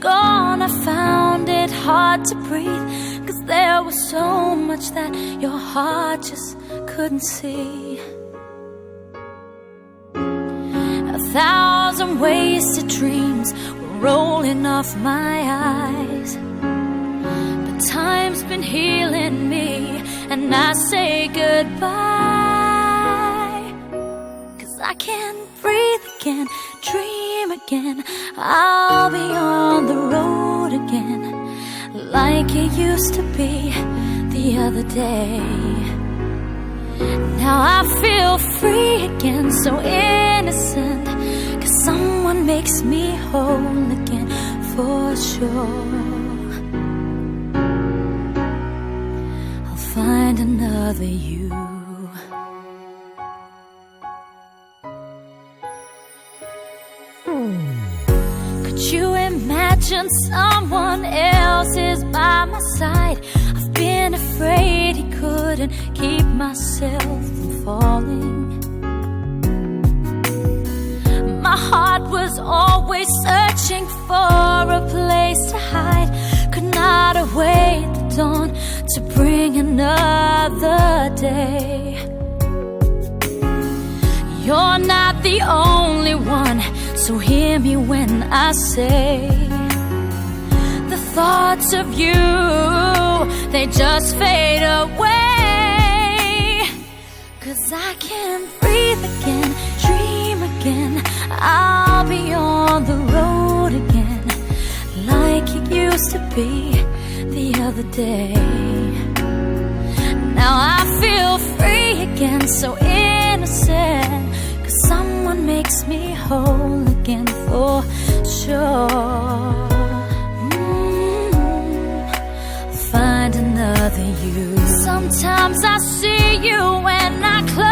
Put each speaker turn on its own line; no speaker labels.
gone, I found it hard to breathe, 'cause there was so much that your heart just couldn't see. A thousand wasted dreams were rolling off my eyes, but time's been healing me, and I say goodbye. 'Cause I can breathe again, dream again, I'll be on the road again, like it used to be the other day. Now I feel free again, so innocent, 'cause someone makes me whole again, for sure. I'll find another you. Could you imagine someone else is by my side? I've been afraid he couldn't keep myself from falling. My heart was always searching for a place to hide, could not await the dawn to bring another day. You're not the only one, so hear me when I say the thoughts of you, they just fade away. 'Cause I can breathe again, dream again, I'll be on the road again, like it used to be the other day. Now I feel free again, so innocent, 'cause someone makes me whole again, for sure. Find another you. Sometimes I see you when I close